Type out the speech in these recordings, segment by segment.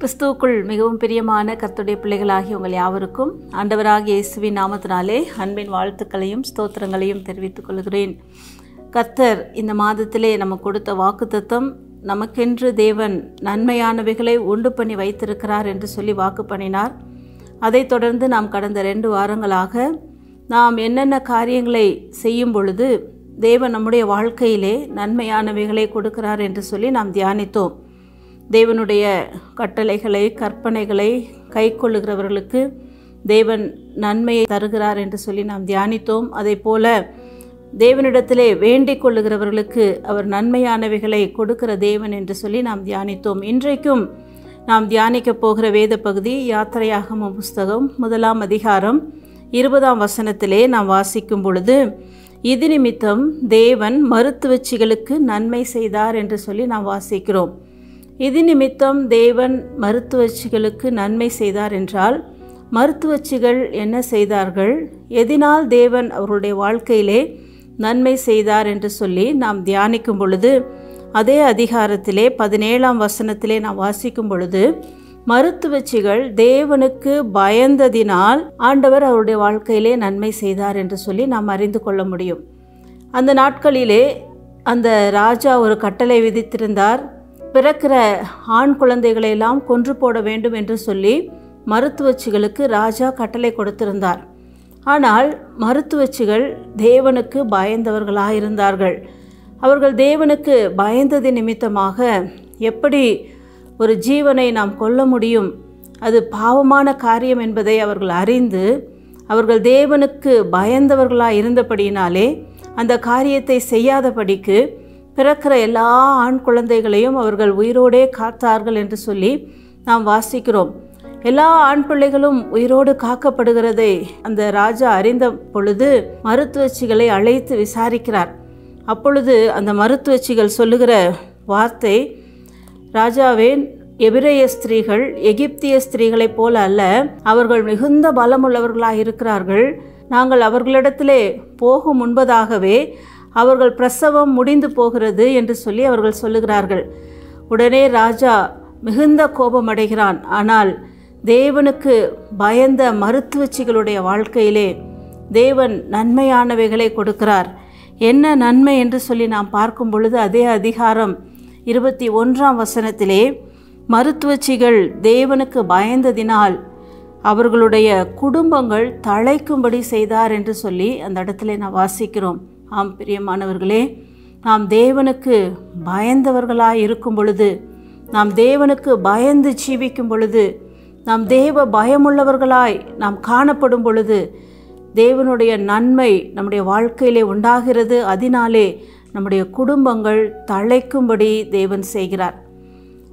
கிறிஸ்துவுக்குள் மிகவும் பிரியமான கர்த்தருடைய பிள்ளைகளாகிய உங்கள் யாவருக்கும் ஆண்டவராகிய இயேசுவின் நாமத்தினாலே அன்பின் வாழ்த்துக்களையும் ஸ்தோத்திரங்களையும் தெரிவித்துக் கொள்கிறேன். கர்த்தர் இந்த மாதத்திலே நமக்கு கொடுத்த வாக்குத்தத்தம், நமக்கென்று தேவன் நன்மையானவைகளை உண்டு பண்ணி வைத்திருக்கிறார் என்று சொல்லி வாக்கு பண்ணினார். அதைத் தொடர்ந்து நாம் கடந்த 2 வாரங்களாக நாம் என்னென்ன காரியங்களை செய்யும் பொழுது தேவன் நம்முடைய வாழ்க்கையிலே நன்மையானவைகளை கொடுக்கிறார் என்று சொல்லி நாம் தியானித்தோம். தேவனுடைய கட்டளைகளை கற்பனைகளை கை கொள்ளுகிறவர்களுக்கு தேவன் நன்மையை தருகிறார் என்று சொல்லி நாம் தியானித்தோம். அதே போல தேவனிடத்திலே வேண்டிக் கொள்ளுகிறவர்களுக்கு அவர் நன்மையானவைகளை கொடுக்கிற தேவன் என்று சொல்லி நாம் தியானித்தோம். இன்றைக்கும் நாம் தியானிக்கப் போகிற வேத பகுதி யாத்திரையாகம புஸ்தகம் 1ஆம் அதிகாரம் 20ஆம் வசனத்திலே நாம் வாசிக்கும் பொழுது, இது நிமித்தம் தேவன் மருத்துவச்சிகளுக்கு நன்மை செய்தார் என்று சொல்லி நாம் வாசிக்கிறோம். இது நிமித்தம் தேவன் மருத்துவச்சிகளுக்கு நன்மை செய்தார் என்றால், மருத்துவச்சிகள் என்ன செய்தார்கள், எதினால் தேவன் அவர்களுடைய வாழ்க்கையிலே நன்மை செய்தார் என்று சொல்லி நாம் தியானிக்கும் பொழுது, அதே அதிகாரத்திலே 17ஆம் வசனத்திலே நாம் வாசிக்கும் பொழுது, மருத்துவச்சிகள் தேவனுக்கு பயந்ததினால் ஆண்டவர் அவருடைய வாழ்க்கையிலே நன்மை செய்தார் என்று சொல்லி நாம் அறிந்து கொள்ள முடியும். அந்த நாட்களிலே அந்த ராஜா ஒரு கட்டளை விதித்திருந்தார். பிறக்கிற ஆண் குழந்தைகளை எல்லாம் கொன்று போட வேண்டும் என்று சொல்லி மருத்துவச்சிகளுக்கு ராஜா கட்டளை கொடுத்திருந்தார். ஆனால் மருத்துவச்சிகள் தேவனுக்கு பயந்தவர்களாயிருந்தார்கள். அவர்கள் தேவனுக்கு பயந்தது நிமித்தமாக எப்படி ஒரு ஜீவனை நாம் கொல்ல முடியும், அது பாவமான காரியம் என்பதை அவர்கள் அறிந்து, அவர்கள் தேவனுக்கு பயந்தவர்களாக இருந்தபடியினாலே அந்த காரியத்தை செய்யாதபடிக்கு பிறக்கிற எல்லா ஆண் குழந்தைகளையும் அவர்கள் உயிரோடே காத்தார்கள் என்று சொல்லி நாம் வாசிக்கிறோம். எல்லா ஆண் பிள்ளைகளும் உயிரோடு காக்கப்படுகிறதை அந்த ராஜா அறிந்த பொழுது மருத்துவச்சிகளை அழைத்து விசாரிக்கிறார். அப்பொழுது அந்த மருத்துவச்சிகள் சொல்லுகிற வார்த்தை, ராஜாவே, எபிரேய ஸ்திரீகள் எகிப்திய ஸ்திரீகளைப் போல அல்ல, அவர்கள் மிகுந்த பலமுள்ளவர்களாக இருக்கிறார்கள். நாங்கள் அவர்களிடத்திலே போகும் முன்பதாகவே அவர்கள் பிரசவம் முடிந்து போகிறது என்று சொல்லி அவர்கள் சொல்லுகிறார்கள். உடனே ராஜா மிகுந்த கோபமடைகிறான். ஆனால் தேவனுக்கு பயந்த மருத்துவச்சிகளுடைய வாழ்க்கையிலே தேவன் நன்மையானவைகளை கொடுக்கிறார். என்ன நன்மை என்று சொல்லி நாம் பார்க்கும் பொழுது, அதே அதிகாரம் 21ஆம் வசனத்திலே, மருத்துவச்சிகள் தேவனுக்கு பயந்ததினால் அவர்களுடைய குடும்பங்கள் தழைக்கும்படி செய்தார் என்று சொல்லி அந்த இடத்துல நான் வாசிக்கிறோம். ஆம் பிரியமானவர்களே, நாம் தேவனுக்கு பயந்தவர்களாய் இருக்கும் பொழுது, நாம் தேவனுக்கு பயந்து ஜீவிக்கும் பொழுது, நாம் தேவ பயமுள்ளவர்களாய் நாம் காணப்படும் பொழுது தேவனுடைய நன்மை நம்முடைய வாழ்க்கையிலே உண்டாகிறது. அதனாலே நம்முடைய குடும்பங்கள் தழைக்கும்படி தேவன் செய்கிறார்.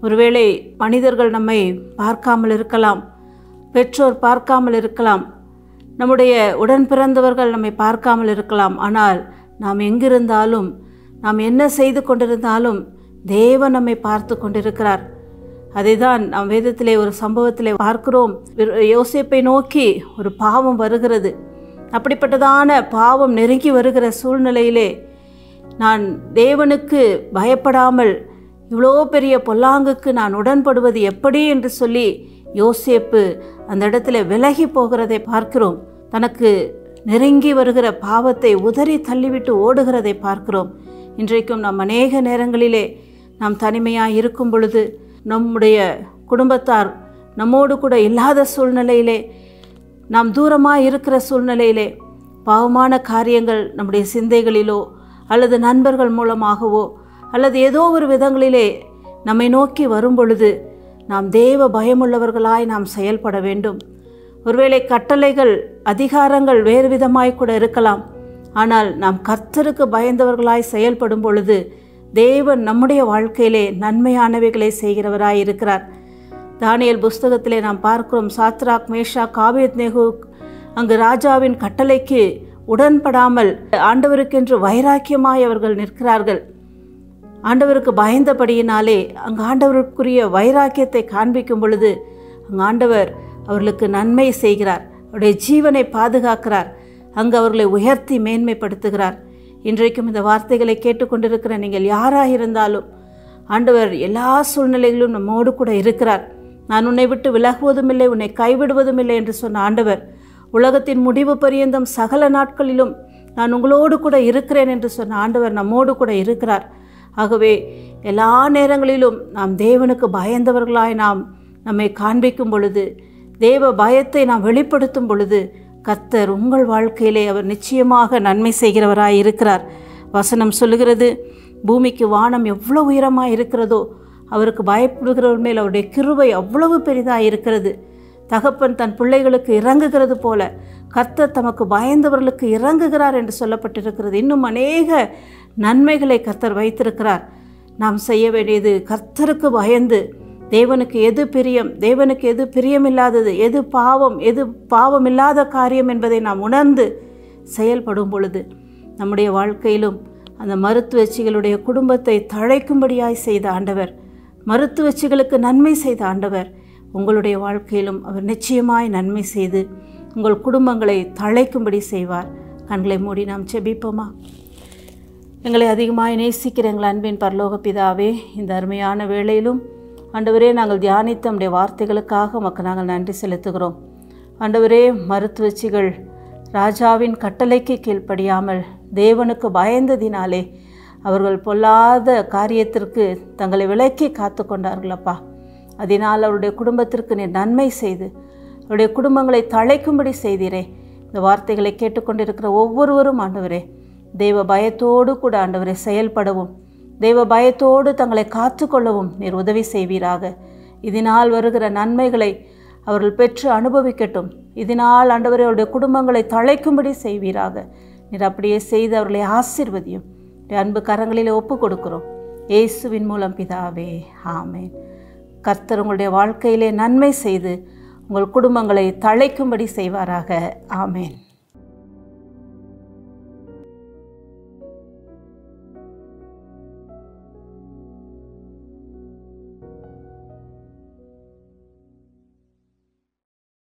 ஒருவேளை மனிதர்கள் நம்மை பார்க்காமல் இருக்கலாம், பெற்றோர் பார்க்காமல் இருக்கலாம், நம்முடைய உடன் பிறந்தவர்கள் நம்மை பார்க்காமல் இருக்கலாம். ஆனால் நாம் எங்கிருந்தாலும், நாம் என்ன செய்து கொண்டிருந்தாலும் தேவன் நம்மை பார்த்து கொண்டிருக்கிறார். அதை தான் நாம் வேதத்திலே ஒரு சம்பவத்திலே பார்க்கிறோம். யோசேப்பை நோக்கி ஒரு பாவம் வருகிறது. அப்படிப்பட்டதான பாவம் நெருங்கி வருகிற சூழ்நிலையிலே நான் தேவனுக்கு பயப்படாமல் இவ்வளோ பெரிய பொல்லாங்குக்கு நான் உடன்படுவது எப்படி என்று சொல்லி யோசேப்பு அந்த இடத்துல விலகி போகிறதை பார்க்கிறோம். தனக்கு நெருங்கி வருகிற பாவத்தை உதறி தள்ளிவிட்டு ஓடுகிறதை பார்க்கிறோம். இன்றைக்கும் நாம் அநேக நேரங்களிலே நாம் தனிமையாக இருக்கும் பொழுது, நம்முடைய குடும்பத்தார் நம்மோடு கூட இல்லாத சூழ்நிலையிலே, நாம் தூரமாக இருக்கிற சூழ்நிலையிலே பாவமான காரியங்கள் நம்முடைய சிந்தைகளிலோ அல்லது நண்பர்கள் மூலமாகவோ அல்லது ஏதோ ஒரு விதங்களிலே நம்மை நோக்கி வரும் பொழுது நாம் தேவ பயமுள்ளவர்களாய் நாம் செயல்பட வேண்டும். ஒருவேளை கட்டளைகள் அதிகாரங்கள் வேறு விதமாய் கூட இருக்கலாம். ஆனால் நாம் கர்த்தருக்கு பயந்தவர்களாய் செயல்படும் பொழுது தேவன் நம்முடைய வாழ்க்கையிலே நன்மையானவைகளை செய்கிறவராய் இருக்கிறார். தானியேல் புஸ்தகத்திலே நாம் பார்க்கிறோம், சாத்ராக் மேஷாக் ஆபேத்நேகோ அங்கு ராஜாவின் கட்டளைக்கு உடன்படாமல் ஆண்டவருக்கென்று வைராக்கியமாய் அவர்கள் நிற்கிறார்கள். ஆண்டவருக்கு பயந்தபடியினாலே அங்கு ஆண்டவருக்குரிய வைராக்கியத்தை காண்பிக்கும் பொழுது அங்கு ஆண்டவர் அவர்களுக்கு நன்மை செய்கிறார், அவருடைய ஜீவனை பாதுகாக்கிறார், அங்கு அவர்களை உயர்த்தி மேன்மைப்படுத்துகிறார். இன்றைக்கும் இந்த வார்த்தைகளை கேட்டுக்கொண்டிருக்கிற நீங்கள் யாராக இருந்தாலும் ஆண்டவர் எல்லா சூழ்நிலைகளிலும் நம்மோடு கூட இருக்கிறார். நான் உன்னை விட்டு விலகுவதும் இல்லை, உன்னை கைவிடுவதும் இல்லை என்று சொன்ன ஆண்டவர், உலகத்தின் முடிவு பரியந்தம் சகல நாட்களிலும் நான் உங்களோடு கூட இருக்கிறேன் என்று சொன்ன ஆண்டவர் நம்மோடு கூட இருக்கிறார். ஆகவே எல்லா நேரங்களிலும் நாம் தேவனுக்கு பயந்தவர்களாய் நாம் நம்மை காண்பிக்கும் பொழுது, தேவ பயத்தை நாம் வெளிப்படுத்தும் பொழுது, கர்த்தர் உங்கள் வாழ்க்கையிலே அவர் நிச்சயமாக நன்மை செய்கிறவராய் இருக்கிறார். வசனம் சொல்லுகிறது, பூமிக்கு வானம் எவ்வளவு உயரமாக இருக்கிறதோ அவருக்கு பயப்படுகிறவர் மேல் அவருடைய கிருபை அவ்வளவு பெரிதாக இருக்கிறது. தகப்பன் தன் பிள்ளைகளுக்கு இறங்குகிறது போல கர்த்தர் தமக்கு பயந்தவர்களுக்கு இறங்குகிறார் என்று சொல்லப்பட்டிருக்கிறது. இன்னும் அநேக நன்மைகளை கர்த்தர் வைத்திருக்கிறார். நாம் செய்ய வேண்டியது கர்த்தருக்கு பயந்து தேவனுக்கு எது பிரியம், தேவனுக்கு எது பிரியமில்லாதது, எது பாவமில்லாத காரியம் என்பதை நாம் உணர்ந்து செயல்படும் பொழுது நம்முடைய வாழ்க்கையிலும் அந்த மருத்துவச்சிகளுடைய குடும்பத்தை தழைக்கும்படியாய் செய்த ஆண்டவர், மருத்துவச்சிகளுக்கு நன்மை செய்த ஆண்டவர், உங்களுடைய வாழ்க்கையிலும் அவர் நிச்சயமாய் நன்மை செய்து உங்கள் குடும்பங்களை தழைக்கும்படி செய்வார். கண்களை மூடி நாம் செபிப்போமா? எங்களை அதிகமாய் நேசிக்கிற எங்கள் அன்பின் பரலோக பிதாவே, இந்த அருமையான வேளையிலும் ஆண்டவரே நாங்கள் தியானித்த நம்முடைய வார்த்தைகளுக்காக உமக்கு நாங்கள் நன்றி செலுத்துகிறோம். ஆண்டவரே, மருத்துவச்சிகள் ராஜாவின் கட்டளைக்கு கீழ்ப்படியாமல் தேவனுக்கு பயந்ததினாலே அவர்கள் பொல்லாத காரியத்திற்கு தங்களை விலக்கி காத்து கொண்டார்களப்பா. அதனால் அவருடைய குடும்பத்திற்கு நீர் நன்மை செய்து அவருடைய குடும்பங்களை தழைக்கும்படி செய்தீரே. இந்த வார்த்தைகளை கேட்டுக்கொண்டிருக்கிற ஒவ்வொருவரும் ஆண்டவரே, தெய்வ பயத்தோடு கூட ஆண்டவரை செயல்படவும், தெய்வ பயத்தோடு தங்களை காத்து கொள்ளவும் நீர் உதவி செய்வீராக. இதனால் வருகிற நன்மைகளை அவர்கள் பெற்று அனுபவிக்கட்டும். இதனால் ஆண்டவரே அவருடைய குடும்பங்களை தழைக்கும்படி செய்வீராக. நீர் அப்படியே செய்து அவர்களை ஆசீர்வதியும். அன்பு கரங்களிலே ஒப்பு கொடுக்கிறோம் இயேசுவின் மூலம் பிதாவே, ஆமேன். கர்த்தர் உங்களுடைய வாழ்க்கையிலே நன்மை செய்து உங்கள் குடும்பங்களை தழைக்கும்படி செய்வாராக. ஆமேன்.